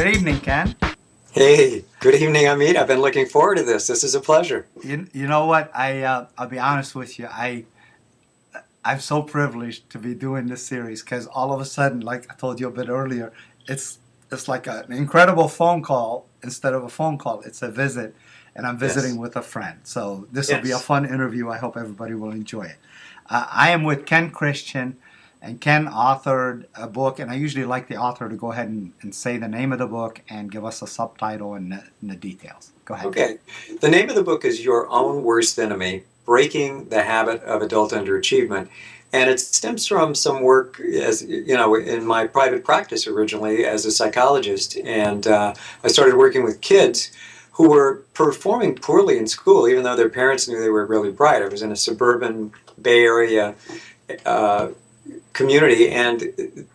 Good evening, Ken. Hey, good evening, Amit. I've been looking forward to this. This is a pleasure. You know what? I'll be honest with you. I'm so privileged to be doing this series because all of a sudden, like I told you a bit earlier, it's it's like an incredible phone call instead of a phone call. It's a visit, and I'm visiting Yes. with a friend. So this will be a Yes. fun interview. I hope everybody will enjoy it. I am with Ken Christian, and Ken authored a book, and I usually like the author to go ahead and say the name of the book and give us a subtitle and the details. Go ahead. Okay. The name of the book is Your Own Worst Enemy, Breaking the Habit of Adult Underachievement. And it stems from some work, as you know, in my private practice originally as a psychologist. And I started working with kids who were performing poorly in school, even though their parents knew they were really bright. I was in a suburban Bay Area uh, community, and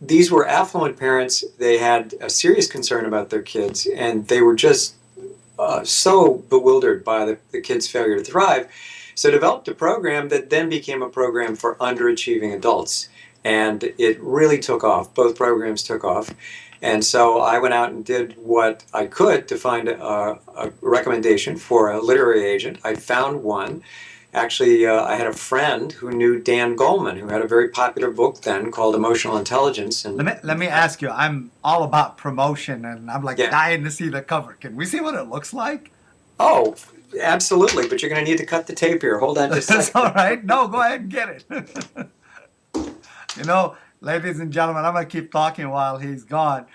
these were affluent parents. They had a serious concern about their kids, and they were just so bewildered by the kids' failure to thrive. So developed a program that then became a program for underachieving adults. And it really took off. Both programs took off. And so I went out and did what I could to find a recommendation for a literary agent. I found one. Actually, I had a friend who knew Dan Goleman, who had a very popular book then called Emotional Intelligence. And Let me ask you. I'm all about promotion, and I'm like yeah, dying to see the cover. Can we see what it looks like? oh, absolutely. But you're going to need to cut the tape here. Hold on just a That's all second. right. No, go ahead and get it. You know, ladies and gentlemen, I'm gonna keep talking while he's gone.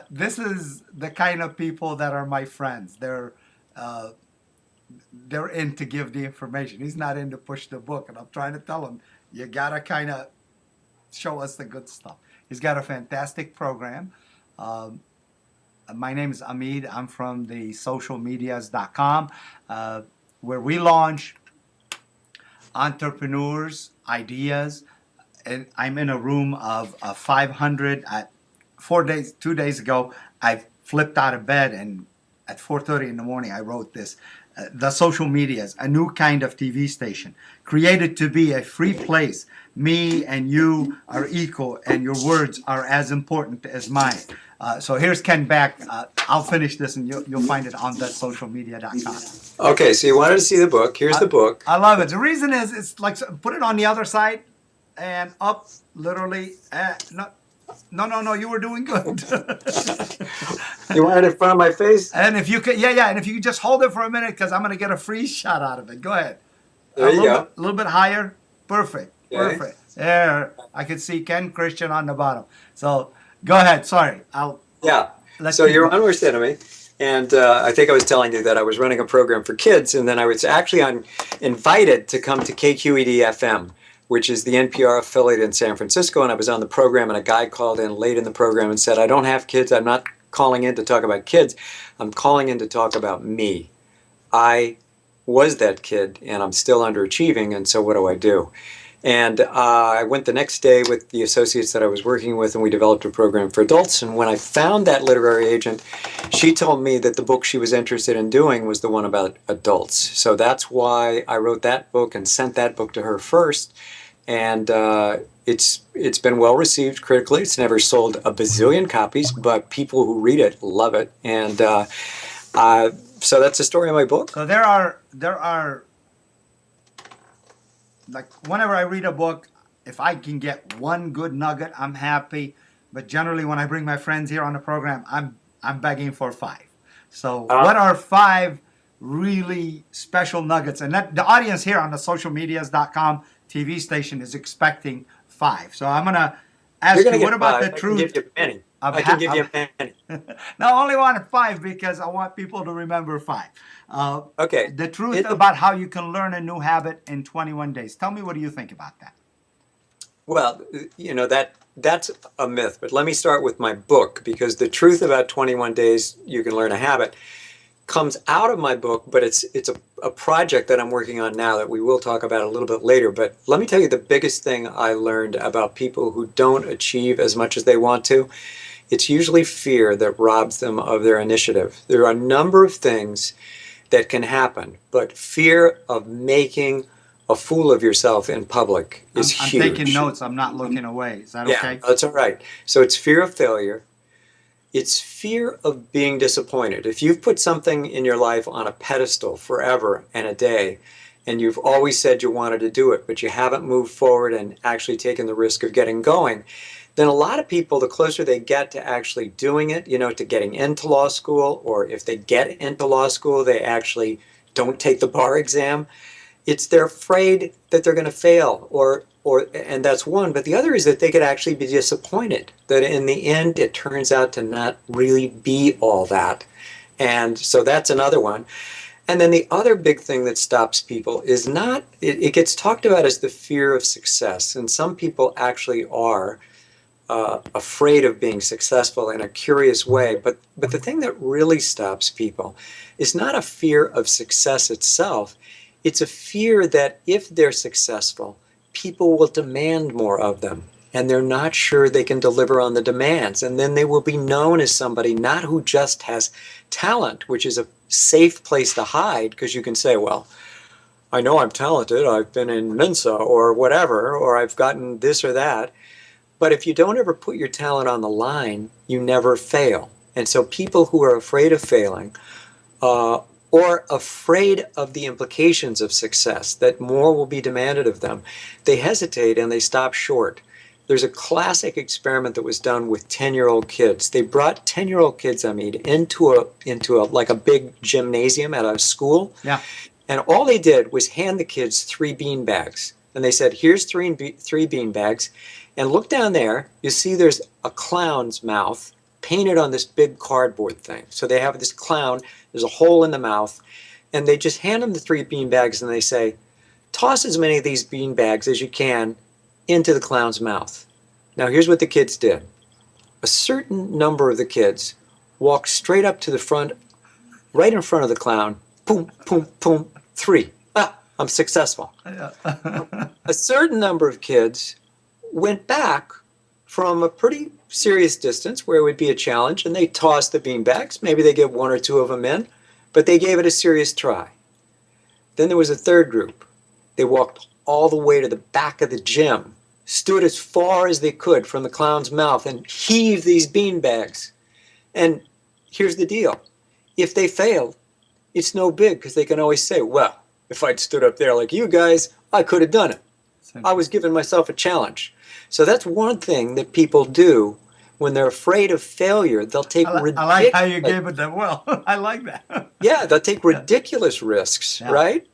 This is the kind of people that are my friends. Uh, they're in to give the information. He's not in to push the book, and I'm trying to tell him you gotta kind of show us the good stuff. He's got a fantastic program. Um, my name is Amid. I'm from the socialmedias.com, where we launch entrepreneurs, ideas. And I'm in a room of 500. 4 days, 2 days ago, I flipped out of bed, and at 4:30 in the morning, I wrote this. The social medias, a new kind of TV station, created to be a free place. Me and you are equal, and your words are as important as mine. So here's Ken back. I'll finish this, and you'll find it on thesocialmedia.com. Okay, so you wanted to see the book. Here's I, the book. I love it. The reason is it's like put it on the other side and up, literally. No, no, no, no. You were doing good. You want it in front of my face? And if you could, yeah, yeah. And if you could just hold it for a minute, because I'm going to get a free shot out of it. Go ahead. There you go. A little bit higher. Perfect. Okay. Perfect. There. I could see Ken Christian on the bottom. So go ahead. Sorry. Yeah. Let's So keep you're going. on worst enemy. And I think I was telling you that I was running a program for kids, and then I was actually invited to come to KQED FM, which is the NPR affiliate in San Francisco. And I was on the program, and a guy called in late in the program and said, I don't have kids. I'm not calling in to talk about kids. I'm calling in to talk about me. I was that kid, and I'm still underachieving, and so what do I do? And I went the next day with the associates that I was working with, and we developed a program for adults. And when I found that literary agent, she told me that the book she was interested in doing was the one about adults. So that's why I wrote that book and sent that book to her first. And it's been well received critically. It's never sold a bazillion copies, but people who read it love it. And so that's the story of my book. So there are like whenever I read a book, if I can get one good nugget, I'm happy. But generally, when I bring my friends here on the program, I'm begging for five. So Uh, what are five really special nuggets? And that the audience here on the socialmedias.com TV station is expecting five. So I'm gonna you're ask going you, to what get about the five. I can give truth you many. of I can give you many. no, I only wanted five because I want people to remember five. Uh, Okay. the truth In the about how you can learn a new habit in 21 days. Tell me, what do you think about that? Well, you know that's a myth, but let me start with my book because the truth about 21 days you can learn a habit comes out of my book, but it's a project that I'm working on now that we will talk about a little bit later. But let me tell you the biggest thing I learned about people who don't achieve as much as they want to. It's usually fear that robs them of their initiative. There are a number of things that can happen, but fear of making a fool of yourself in public is I'm taking huge. notes. I'm not looking away. Is that Yeah, okay? that's all right. So it's fear of failure. It's fear of being disappointed. If you've put something in your life on a pedestal forever and a day, and you've always said you wanted to do it, but you haven't moved forward and actually taken the risk of getting going, then a lot of people, the closer they get to actually doing it, to getting into law school, or if they get into law school, they actually don't take the bar exam. They're afraid that they're going to fail, and that's one. But the other is that they could actually be disappointed that in the end it turns out to not really be all that. And so that's another one. And then the other big thing that stops people is it gets talked about as the fear of success. And some people actually are afraid of being successful in a curious way. But the thing that really stops people is not a fear of success itself. It's a fear that if they're successful, people will demand more of them. And they're not sure they can deliver on the demands. And then they will be known as somebody not who just has talent, which is a safe place to hide, because you can say, well, I know I'm talented. I've been in Mensa or whatever, or I've gotten this or that. But if you don't ever put your talent on the line, you never fail. And so people who are afraid of failing, or afraid of the implications of success, that more will be demanded of them, they hesitate and they stop short. There's a classic experiment that was done with 10-year-old kids. They brought 10-year-old kids, into a like a big gymnasium at a school. Yeah. And all they did was hand the kids 3 bean bags. And they said, here's three bean bags. And look down there, you see there's a clown's mouth painted on this big cardboard thing. So they have this clown, there's a hole in the mouth, and they just hand them the 3 bean bags and they say, toss as many of these bean bags as you can into the clown's mouth. Now here's what the kids did. A certain number of the kids walked straight up to the front, right in front of the clown, boom, boom, boom, 3. I'm successful. A certain number of kids went back from a pretty serious distance where it would be a challenge, and they tossed the beanbags. Maybe they get 1 or 2 of them in, but they gave it a serious try. Then there was a third group. They walked all the way to the back of the gym, stood as far as they could from the clown's mouth, and heaved these beanbags. And here's the deal. If they failed, it's no big, because they can always say, well, if I'd stood up there like you guys, I could have done it. I was giving myself a challenge. So that's one thing that people do when they're afraid of failure. They'll take I like how you gave it that well. I like that. Yeah, they'll take ridiculous risks, right?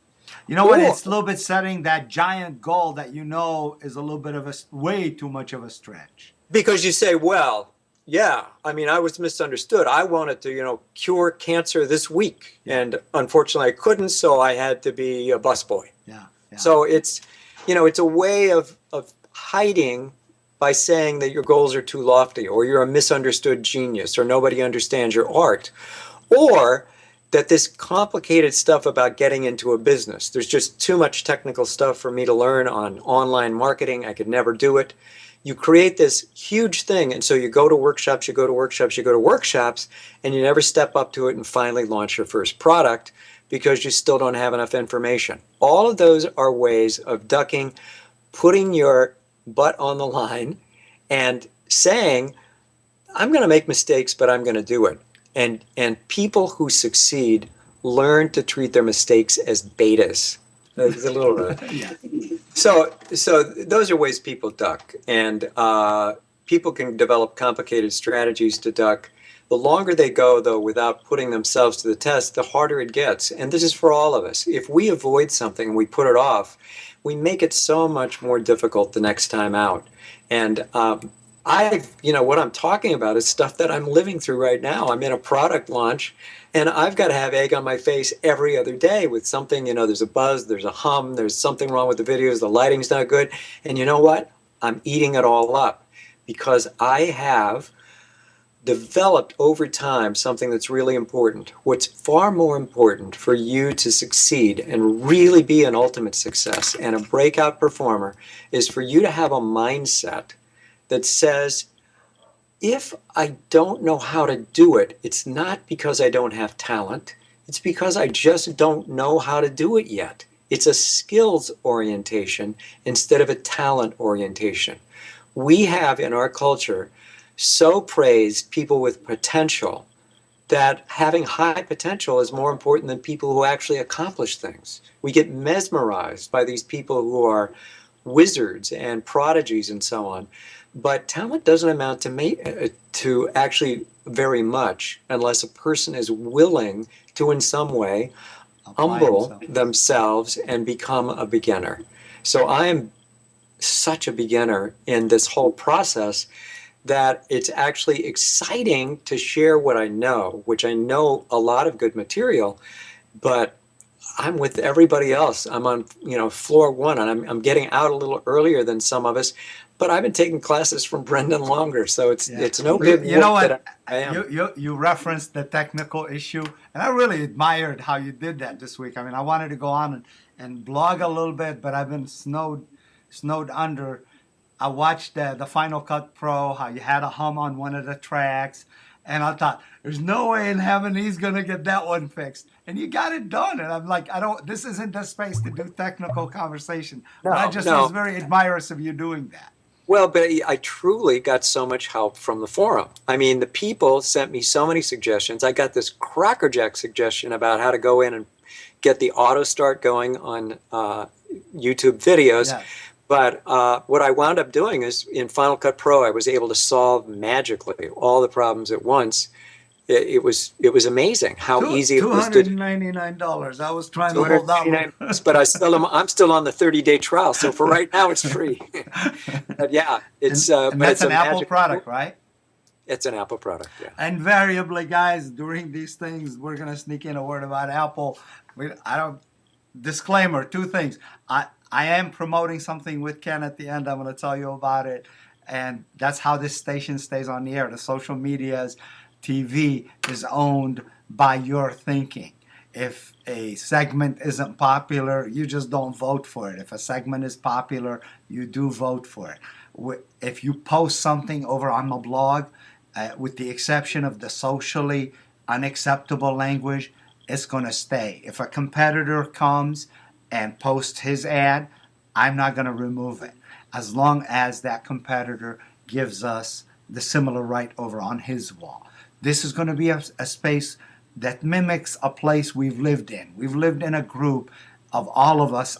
You know what? It's a little bit setting that giant goal that is a little bit of way too much of a stretch. Because you say, well, yeah, I was misunderstood. I wanted to, cure cancer this week. And unfortunately I couldn't, so I had to be a busboy. Yeah. So it's a way of hiding by saying that your goals are too lofty, or you're a misunderstood genius, or nobody understands your art, or that this complicated stuff about getting into a business, there's just too much technical stuff for me to learn on online marketing. I could never do it. You create this huge thing, and so you go to workshops, and you never step up to it and finally launch your first product because you still don't have enough information. All of those are ways of ducking, putting your butt on the line and saying, I'm going to make mistakes, but I'm going to do it. And people who succeed learn to treat their mistakes as betas. It's a little So those are ways people duck, and people can develop complicated strategies to duck. The longer they go, though, without putting themselves to the test, the harder it gets. And this is for all of us. If we avoid something and we put it off, we make it so much more difficult the next time out. And what I'm talking about is stuff that I'm living through right now. I'm in a product launch, and I've got to have egg on my face every other day with something, there's a buzz, there's a hum, there's something wrong with the videos, the lighting's not good. And you know what? I'm eating it all up because I have developed over time something that's really important. What's far more important for you to succeed and really be an ultimate success and a breakout performer is for you to have a mindset that says, if I don't know how to do it, it's not because I don't have talent. It's because I just don't know how to do it yet. It's a skills orientation instead of a talent orientation. We have in our culture so praise people with potential that having high potential is more important than people who actually accomplish things. We get mesmerized by these people who are wizards and prodigies and so on. But talent doesn't amount to actually very much unless a person is willing to, in some way, Apply humble himself. themselves and become a beginner. So I am such a beginner in this whole process that it's actually exciting to share what I know, which I know a lot of good material, but I'm with everybody else. I'm on, floor one, and I'm getting out a little earlier than some of us, but I've been taking classes from Brendan longer, so Yeah. it's no You, big you know whoop what? that I am. You referenced the technical issue, and I really admired how you did that this week. I mean, I wanted to go on and blog a little bit, but I've been snowed under. I watched the Final Cut Pro, how you had a hum on one of the tracks, and I thought, there's no way in heaven he's gonna get that one fixed. And you got it done. And I'm like, I don't. This isn't the space to do technical conversation, but I No, just was no. very admirous of you doing that. Well, but I truly got so much help from the forum. I mean, the people sent me so many suggestions. I got this crackerjack suggestion about how to go in and get the auto start going on YouTube videos. Yeah. But what I wound up doing is in Final Cut Pro, I was able to solve magically all the problems at once. It was amazing how easy it Two was hundred to and $99. I was trying to hold that one. 299 bucks, but I'm still on the 30-day trial. So for right now, it's free. But yeah, and, and but that's it's a an Apple magic product, right? It's an Apple product. Yeah. Invariably, guys, during these things, we're gonna sneak in a word about Apple. I don't. Disclaimer: two things. I am promoting something with Ken at the end. I'm gonna tell you about it, and that's how this station stays on the air. The social medias, TV is owned by your thinking. If a segment isn't popular, you just don't vote for it. If a segment is popular, you do vote for it. If you post something over on the blog, with the exception of the socially unacceptable language, it's going to stay. If a competitor comes and posts his ad, I'm not going to remove it as long as that competitor gives us the similar right over on his wall. This is going to be a space that mimics a place we've lived in. We've lived in a group of all of us,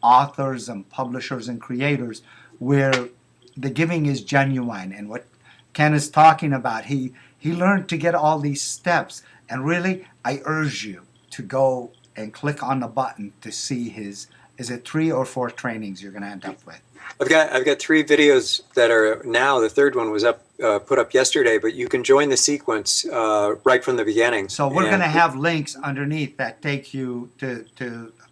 authors and publishers and creators, where the giving is genuine. And what Ken is talking about, he learned to get all these steps. And really, I urge you to go and click on the button to see his, is it 3 or 4 trainings you're going to end up with? I've got 3 videos that are now. The third one was put up yesterday, but you can join the sequence right from the beginning. So we're going to have links underneath that take you to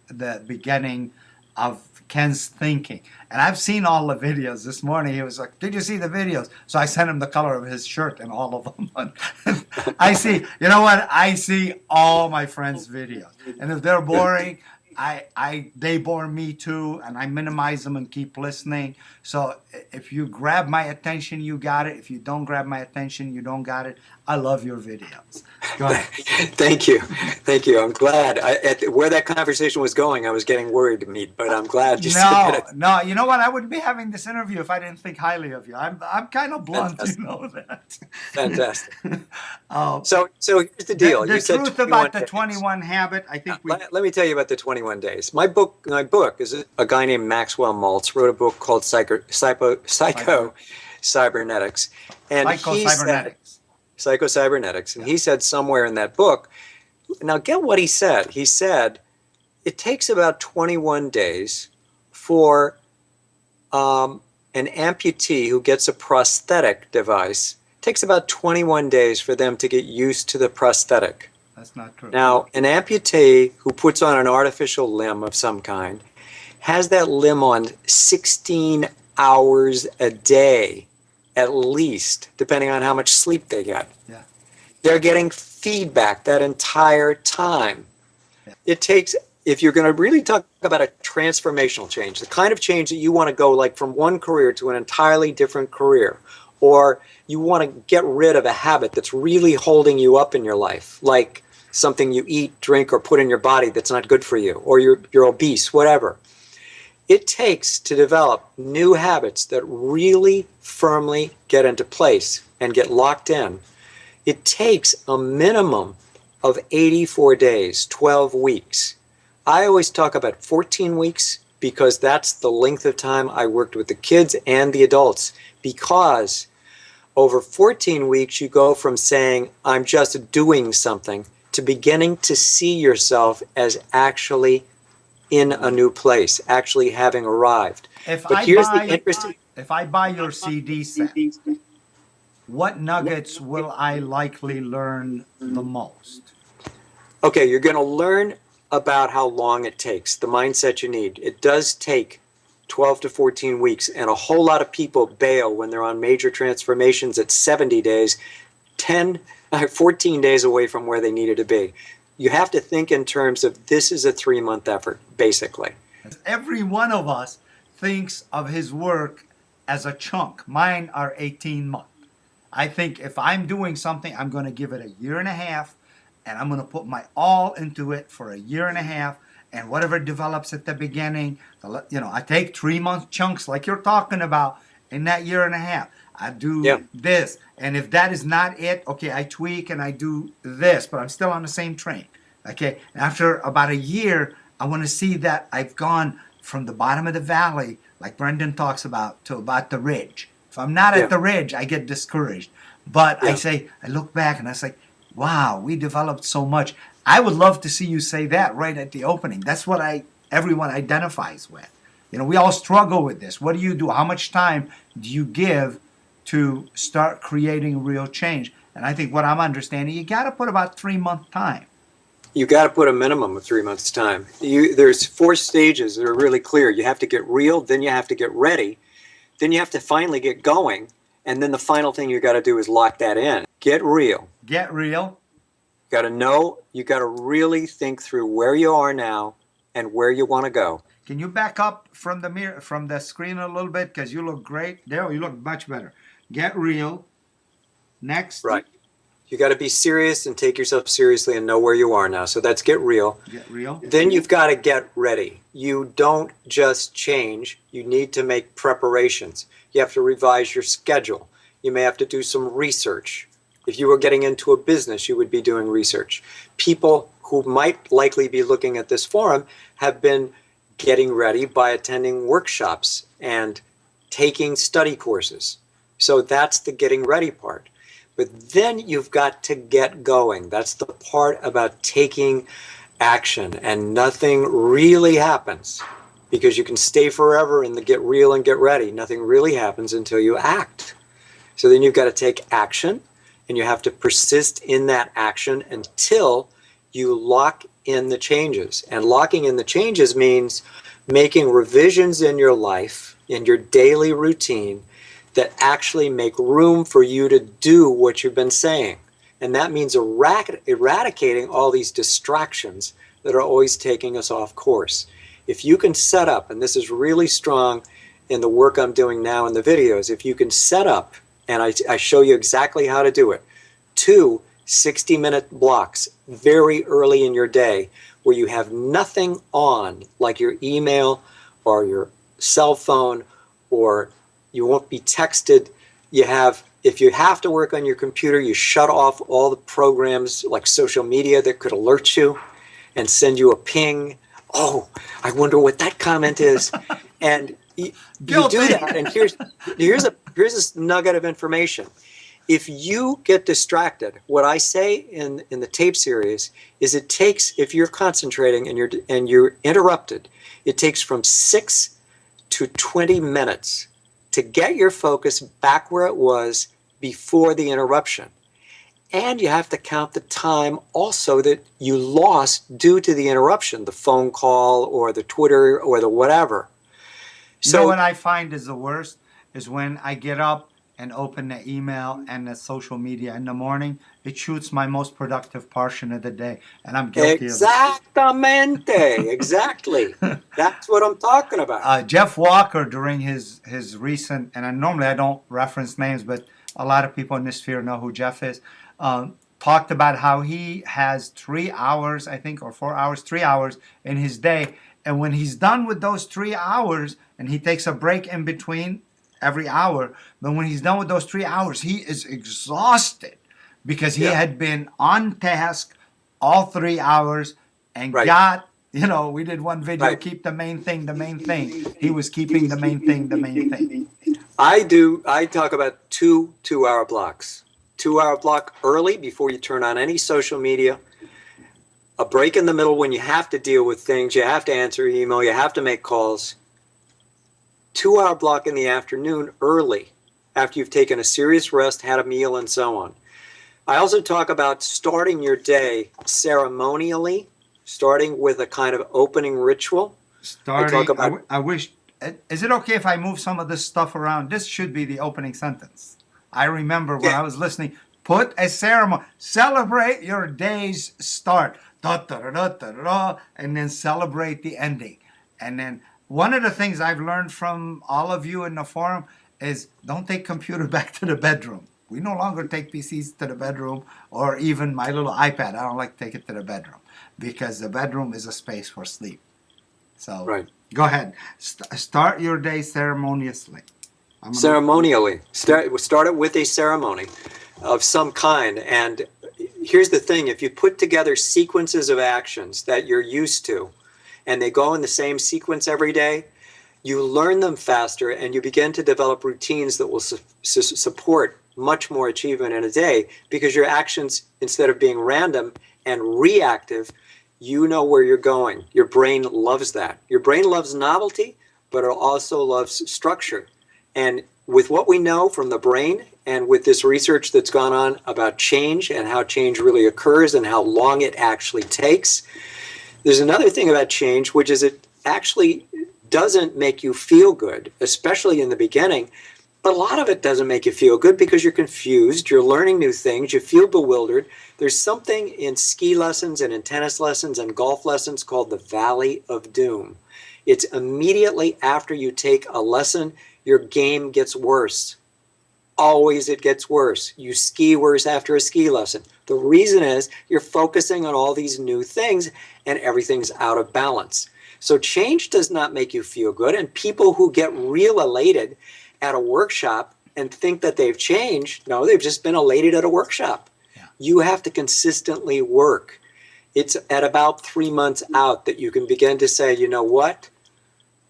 the beginning of Ken's thinking. And I've seen all the videos. This morning he was like, did you see the videos? So I sent him the color of his shirt and all of them. I see, you know what? I see all my friends' videos. And if they're boring, they bore me too, and I minimize them and keep listening. So if you grab my attention, you got it. If you don't grab my attention, you don't got it. I love your videos. Go ahead. Thank you. I'm glad. Where that conversation was going, I was getting worried, Mead, but I'm glad you said it. No. You know what? I wouldn't be having this interview if I didn't think highly of you. I'm kind of blunt, Fantastic. you know that. Fantastic. So here's the deal. The You said truth about the days. 21 habit. I think Let me tell you about the 21 days. My book is a guy named Maxwell Maltz wrote a book called Psycho Cybernetics, and Psycho-Cybernetics, and he said somewhere in that book. Now get what he said. He said it takes about 21 days for an amputee who gets a prosthetic device. It takes about 21 days for them to get used to the prosthetic. That's not true. Now, an amputee who puts on an artificial limb of some kind has that limb on 16 hours a day, at least, depending on how much sleep they get. Yeah. They're getting feedback that entire time. Yeah. It takes, if you're going to really talk about a transformational change, the kind of change that you want to go like from one career to an entirely different career, or you want to get rid of a habit that's really holding you up in your life, like something you eat, drink, or put in your body that's not good for you, or you're obese, whatever. it takes to develop new habits that really firmly get into place and get locked in, it takes a minimum of 84 days, 12 weeks. I always talk about 14 weeks because that's the length of time I worked with the kids and the adults. Because over 14 weeks, you go from saying, I'm just doing something, to beginning to see yourself as actually in a new place, actually having arrived. If But I here's the buy interesting. if I buy your CD set, what nuggets will I likely learn the most? Okay, you're going to learn about how long it takes, the mindset you need. It does take 12 to 14 weeks, and a whole lot of people bail when they're on major transformations at 70 days, 14 days away from where they needed to be. You have to think in terms of this is a 3-month effort, basically. Every one of us thinks of his work as a chunk. Mine are 18 months. I think if I'm doing something, I'm going to give it a year and a half, and I'm going to put my all into it for a year and a half. And whatever develops at the beginning, I take 3-month chunks like you're talking about in that year and a half. I Yeah. do this. And if that is not it, okay, I tweak and I do this, but I'm still on the same train. Okay. After about a year, I want to see that I've gone from the bottom of the valley, like Brendan talks about, to about the ridge. If I'm not at Yeah. the ridge, I get discouraged. But Yeah. I look back and I say, wow, we developed so much. I would love to see you say that right at the opening. That's what everyone identifies with. We all struggle with this. What do you do? How much time do you give to start creating real change? And I think what I'm understanding, you got to put about 3-month time. You got to put a minimum of 3 months' time. There's 4 stages that are really clear. You have to get real, then you have to get ready, then you have to finally get going, and then the final thing you got to do is lock that in. Get real. Get real. You got to know, you got to really think through where you are now and where you want to go. Can you back up from the mirror, from the screen a little bit? Because you look great. There, you look much better. Get real. Next. Right. You got to be serious and take yourself seriously and know where you are now. So that's get real. Get real. Then you've got to get ready. You don't just change. You need to make preparations. You have to revise your schedule. You may have to do some research. If you were getting into a business, you would be doing research. People who might likely be looking at this forum have been getting ready by attending workshops and taking study courses. So that's the getting ready part. But then you've got to get going. That's the part about taking action, and nothing really happens because you can stay forever in the get real and get ready. Nothing really happens until you act. So then you've got to take action, and you have to persist in that action until you lock in the changes. And locking in the changes means making revisions in your life, in your daily routine, that actually make room for you to do what you've been saying. And that means eradicating all these distractions that are always taking us off course. If you can set up, and this is really strong in the work I'm doing now in the videos, if you can set up, and I show you exactly how to do it, 2 60-minute blocks very early in your day where you have nothing on, like your email or your cell phone, or you won't be texted. If you have to work on your computer, you shut off all the programs like social media that could alert you and send you a ping. Oh, I wonder what that comment is. And you do that. And here's a nugget of information. If you get distracted, what I say in the tape series is it takes, if you're concentrating and you're interrupted, it takes from 6 to 20 minutes to get your focus back where it was before the interruption. And you have to count the time also that you lost due to the interruption, the phone call or the Twitter or the whatever. So what I find is the worst is when I get up and open the email and the social media in the morning. It shoots my most productive portion of the day, and I'm guilty of it. Exactamente. Exactly. That's what I'm talking about. Jeff Walker, during his recent, and normally I don't reference names, but a lot of people in this sphere know who Jeff is, talked about how he has 3 hours, I think, or 4 hours, 3 hours in his day And when he's done with those 3 hours, and he takes a break in between every hour, but when he's done with those 3 hours, he is exhausted because he Yeah. had been on task all 3 hours and Right. got, we did one video, Right. keep the main thing, the main thing. He was keeping the main thing, the main thing. I talk about 2 2-hour blocks. 2 hour block early before you turn on any social media. A break in the middle when you have to deal with things, you have to answer email, you have to make calls. 2 hour block in the afternoon early after you've taken a serious rest, had a meal, and so on. I also talk about starting your day ceremonially, starting with a kind of opening ritual. I wish, is it okay if I move some of this stuff around? This should be the opening sentence. I remember when I was listening, put a ceremony, celebrate your day's start, da, da, da, da, da, da, and then celebrate the ending. And then one of the things I've learned from all of you in the forum is don't take computer back to the bedroom. We no longer take PCs to the bedroom, or even my little iPad. I don't like to take it to the bedroom because the bedroom is a space for sleep. So Right. Go ahead. Start your day ceremoniously. Ceremonially. Start it with a ceremony of some kind. And here's the thing, if you put together sequences of actions that you're used to, and they go in the same sequence every day, you learn them faster and you begin to develop routines that will support much more achievement in a day, because your actions, instead of being random and reactive, you know where you're going. Your brain loves that. Your brain loves novelty, but it also loves structure. And with what we know from the brain, and with this research that's gone on about change and how change really occurs and how long it actually takes, there's another thing about change, which is it actually doesn't make you feel good, especially in the beginning. But a lot of it doesn't make you feel good because you're confused, you're learning new things, you feel bewildered. There's something in ski lessons and in tennis lessons and golf lessons called the Valley of Doom. It's immediately after you take a lesson, your game gets worse. Always it gets worse. You ski worse after a ski lesson. The reason is you're focusing on all these new things and everything's out of balance. So change does not make you feel good. And people who get real elated at a workshop and think that they've changed, no, they've just been elated at a workshop. Yeah. You have to consistently work. It's at about 3 months out that you can begin to say, you know what?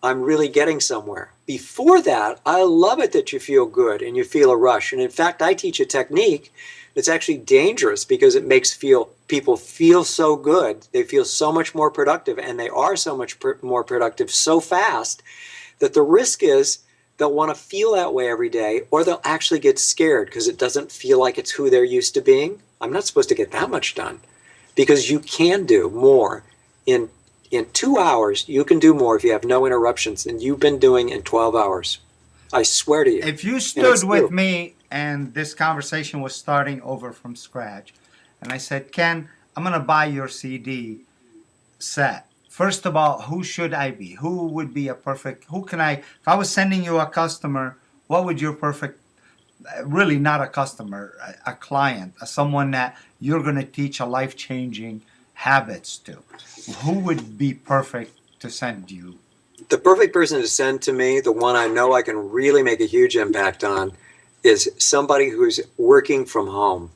I'm really getting somewhere. Before that, I love it that you feel good and you feel a rush. And in fact, I teach a technique that's actually dangerous because it makes people feel so good. They feel so much more productive, and they are so much more productive so fast that the risk is they'll want to feel that way every day, or they'll actually get scared because it doesn't feel like it's who they're used to being. I'm not supposed to get that much done, because you can do more. In 2 hours, you can do more if you have no interruptions than you've been doing in 12 hours. I swear to you. If you stood with me and this conversation was starting over from scratch, and I said, Ken, I'm going to buy your CD set. First of all, who should I be? Who would be if I was sending you a customer, what would your perfect, really not a customer, a client, someone that you're going to teach a life-changing habits to, who would be perfect to send you? The perfect person to send to me, the one I know I can really make a huge impact on, is somebody who's working from home.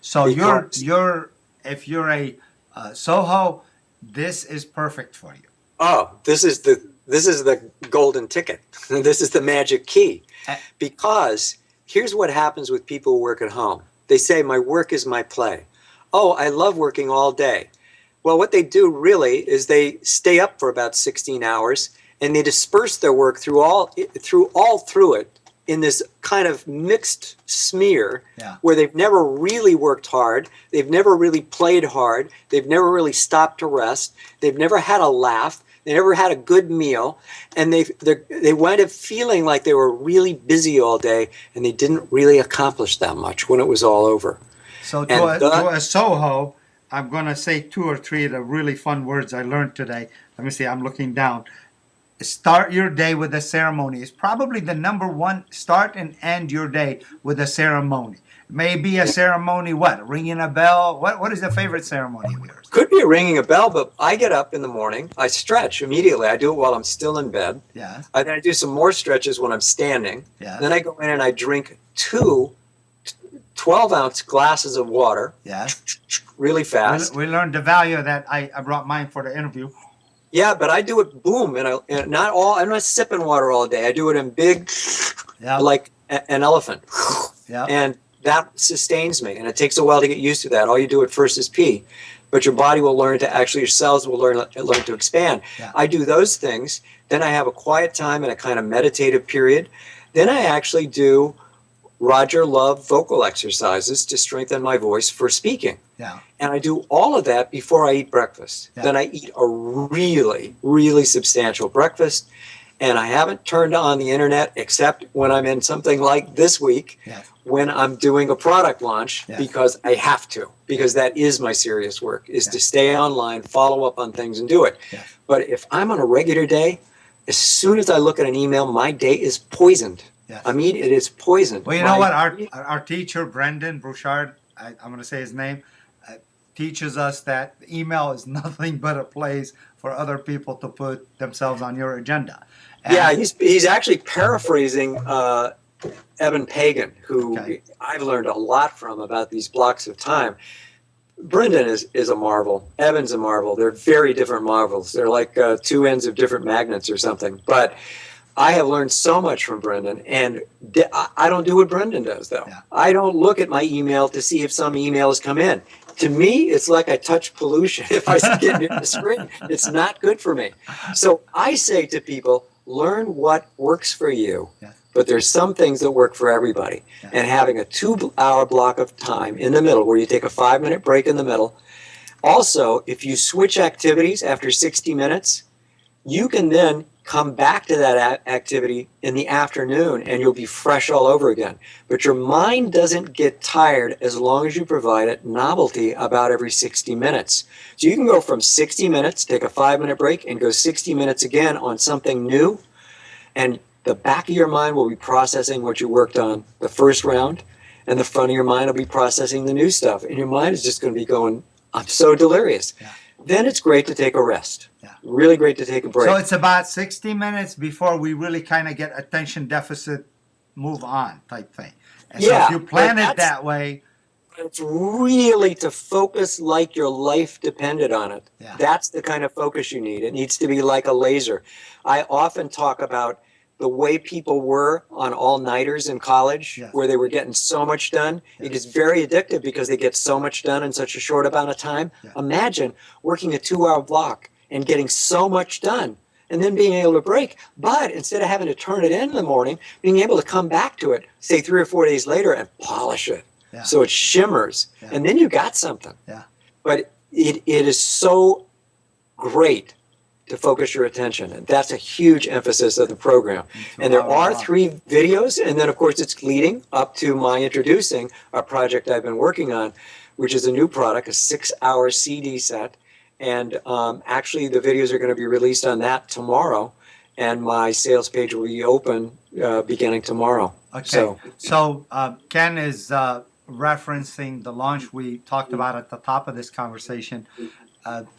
So if you're a Soho, this is perfect for you. Oh, this is the golden ticket. This is the magic key. Because here's what happens with people who work at home. They say, my work is my play. Oh, I love working all day. Well, what they do really is they stay up for about 16 hours and they disperse their work through it in this kind of mixed smear, where they've never really worked hard, they've never really played hard, they've never really stopped to rest, they've never had a laugh, they never had a good meal, and they wind up feeling like they were really busy all day and they didn't really accomplish that much when it was all over. So to a Soho, I'm going to say 2 or 3 of the really fun words I learned today. Let me see, I'm looking down. Start your day with a ceremony. It's probably the number one. Start and end your day with a ceremony. Maybe a ceremony, what? Ringing a bell? What is the favorite ceremony of yours? Could be ringing a bell, but I get up in the morning, I stretch immediately. I do it while I'm still in bed. Yes. Then I do some more stretches when I'm standing. Yes. Then I go in and I drink two 12-ounce glasses of water. Yes. Really fast. We learned the value of that. I brought mine for the interview. Yeah, but I do it boom, and not all. I'm not sipping water all day. I do it in big, like an elephant. Yeah. And that sustains me, and it takes a while to get used to that. All you do at first is pee, but your body will learn to actually, your cells will learn to expand. Yeah. I do those things. Then I have a quiet time and a kind of meditative period. Then I actually do Roger Love vocal exercises to strengthen my voice for speaking. Yeah. And I do all of that before I eat breakfast. Yeah. Then I eat a really, really substantial breakfast. And I haven't turned on the internet except when I'm in something like this week, when I'm doing a product launch, because I have to, because that is my serious work, is to stay online, follow up on things and do it. But if I'm on a regular day, as soon as I look at an email, my day is poisoned. I mean, it is poisoned. Well, you know what? Our teacher, Brendan Bouchard, I'm going to say his name, teaches us that email is nothing but a place for other people to put themselves on your agenda. And he's actually paraphrasing Evan Pagan, who I've learned a lot from about these blocks of time. Brendan is a marvel. Evan's a marvel. They're very different marvels. They're like two ends of different magnets or something. But I have learned so much from Brendan, and I don't do what Brendan does, though. I don't look at my email to see if some email has come in. To me, it's like I touch pollution if I get near the screen. It's not good for me. So I say to people, learn what works for you. But there's some things that work for everybody. And having a 2-hour block of time in the middle where you take a 5-minute break in the middle. Also, if you switch activities after 60 minutes, you can then come back to that activity in the afternoon and you'll be fresh all over again. But your mind doesn't get tired as long as you provide it novelty about every 60 minutes. So you can go from 60 minutes, take a 5-minute break, and go 60 minutes again on something new. And the back of your mind will be processing what you worked on the first round, and the front of your mind will be processing the new stuff. And your mind is just going to be going, I'm so delirious. Then it's great to take a rest. Really great to take a break. So it's about 60 minutes before we really kind of get attention deficit, move on type thing. And so if you plan it that way. It's really to focus like your life depended on it. That's the kind of focus you need. It needs to be like a laser. I often talk about the way people were on all-nighters in college, where they were getting so much done. It gets very addictive because they get so much done in such a short amount of time. Imagine working a 2-hour block and getting so much done and then being able to break. But instead of having to turn it in the morning, being able to come back to it, say 3 or 4 days later, and polish it so it shimmers. And then you got something. But it is so great to focus your attention. And that's a huge emphasis of the program. And there are 3 videos, and then of course it's leading up to my introducing a project I've been working on, which is a new product, a 6-hour CD set. And actually the videos are going to be released on that tomorrow, and my sales page will be open beginning tomorrow. Okay. So Ken is referencing the launch we talked about at the top of this conversation.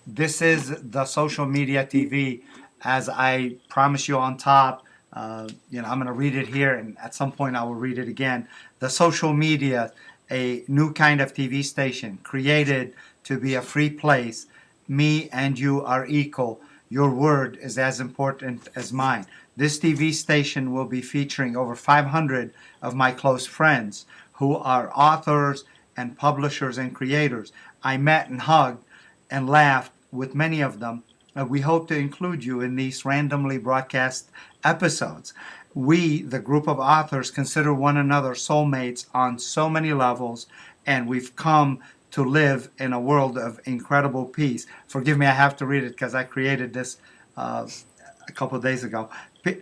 This is the social media TV, as I promise you on top. I'm going to read it here, and at some point I will read it again. The social media, a new kind of TV station created to be a free place. Me and you are equal. Your word is as important as mine. This TV station will be featuring over 500 of my close friends who are authors and publishers and creators. I met and hugged and laughed with many of them. We hope to include you in these randomly broadcast episodes. We, the group of authors, consider one another soulmates on so many levels, and we've come to live in a world of incredible peace. Forgive me, I have to read it because I created this a couple of days ago.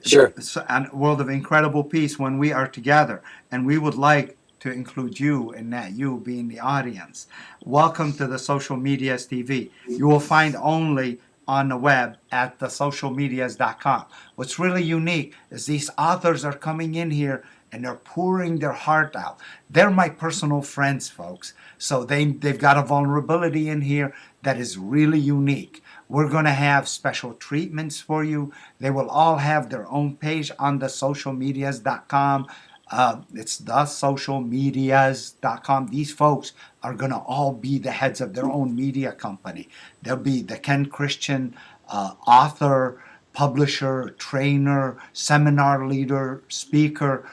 Sure. A world of incredible peace when we are together, and we would like to include you in that, you being the audience. Welcome to the Social Medias TV. You will find only on the web at thesocialmedias.com. What's really unique is these authors are coming in here and they're pouring their heart out. They're my personal friends, folks. So they've got a vulnerability in here that is really unique. We're going to have special treatments for you. They will all have their own page on thesocialmedias.com. It's thesocialmedias.com. These folks are going to all be the heads of their own media company. They'll be the Ken Christian author, publisher, trainer, seminar leader, speaker,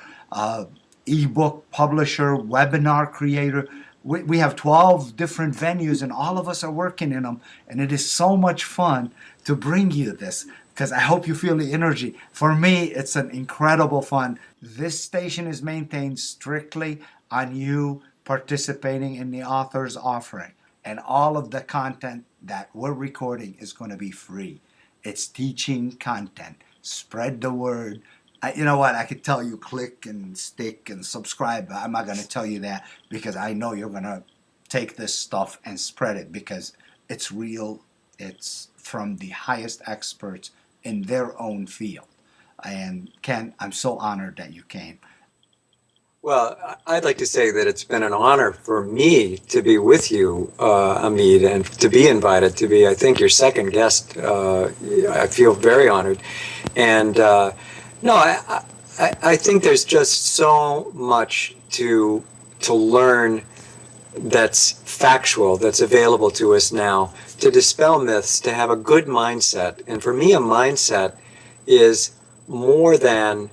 ebook publisher, webinar creator. We have 12 different venues and all of us are working in them. And it is so much fun to bring you this because I hope you feel the energy. For me, it's an incredible fun. This station is maintained strictly on you participating in the author's offering. And all of the content that we're recording is going to be free. It's teaching content. Spread the word. You know what? I could tell you click and stick and subscribe, but I'm not going to tell you that because I know you're going to take this stuff and spread it because it's real. It's from the highest experts in their own field. And Ken, I'm so honored that you came. Well, I'd like to say that it's been an honor for me to be with you, Amit, and to be invited to be, I think, your second guest. I feel very honored. And no, I think there's just so much to learn that's factual, that's available to us now, to dispel myths, to have a good mindset. And for me, a mindset is more than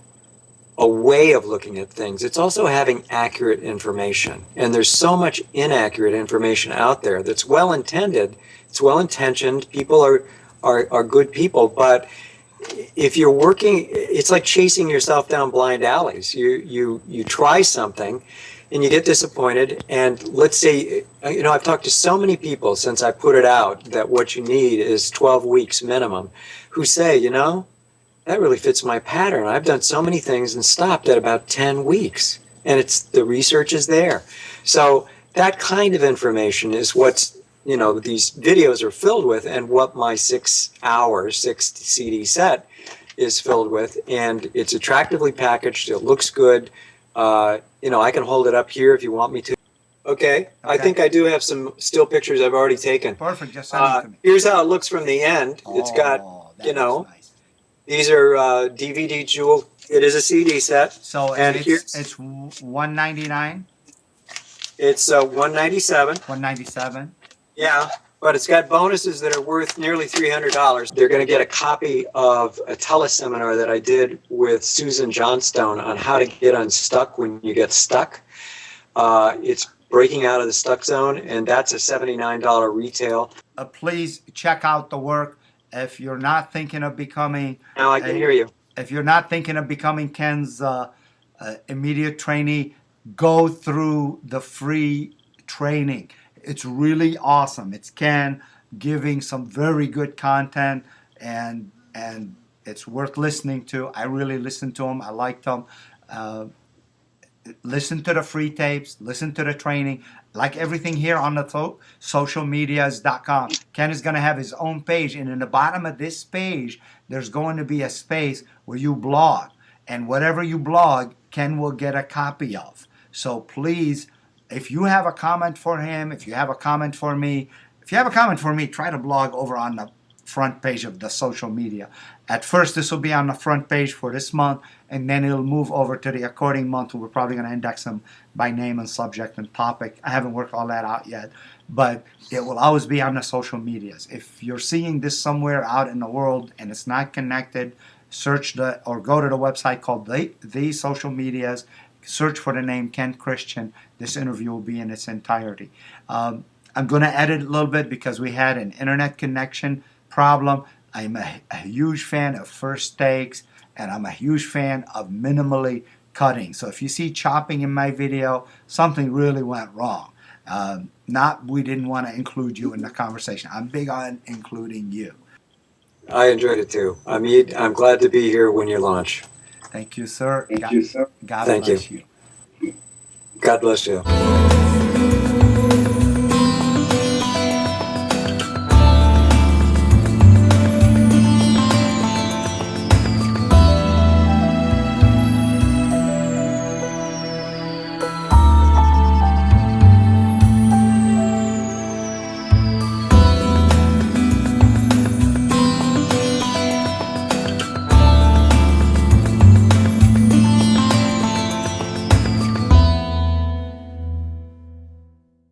a way of looking at things. It's also having accurate information. And there's so much inaccurate information out there that's well-intended, it's well-intentioned, people are good people, but if you're working, it's like chasing yourself down blind alleys. You try something and you get disappointed, and let's say, I've talked to so many people since I put it out that what you need is 12 weeks minimum, who say, that really fits my pattern. I've done so many things and stopped at about 10 weeks, and the research is there. So that kind of information is what's, these videos are filled with, and what my 6 CD set is filled with. And it's attractively packaged. It looks good. I can hold it up here if you want me to. Okay. I think I do have some still pictures I've already taken. Perfect. Just send it to me. Here's how it looks from the end. It's got, nice. These are DVD jewel. It is a CD set. So it's $199. It's $197. $197. Yeah, but it's got bonuses that are worth nearly $300. They're going to get a copy of a teleseminar that I did with Susan Johnstone on how to get unstuck when you get stuck. It's breaking out of the stuck zone, and that's a $79 retail. Please check out the work. If you're not thinking of becoming... Now I can hear you. If you're not thinking of becoming Ken's immediate trainee, go through the free training. It's really awesome. It's Ken giving some very good content, and it's worth listening to. I really listened to him. I liked him. Listen to the free tapes. Listen to the training. Like everything here on the socialmedias.com. Ken is going to have his own page, and in the bottom of this page, there's going to be a space where you blog. And whatever you blog, Ken will get a copy of. So please, if you have a comment for him, if you have a comment for me, try to blog over on the front page of the social media. At first, this will be on the front page for this month, and then it'll move over to the according month. We're probably going to index them by name and subject and topic. I haven't worked all that out yet, but it will always be on the social medias. If you're seeing this somewhere out in the world and it's not connected, search or go to the website called the Social Medias. Search for the name Ken Christian. This interview will be in its entirety. I'm going to edit a little bit because we had an internet connection problem. I'm a huge fan of first takes, and I'm a huge fan of minimally cutting. So if you see chopping in my video, something really went wrong. We didn't want to include you in the conversation. I'm big on including you. I enjoyed it too. Amit, I'm glad to be here when you launch. Thank you, sir. Thank you, sir. God bless you. God bless you.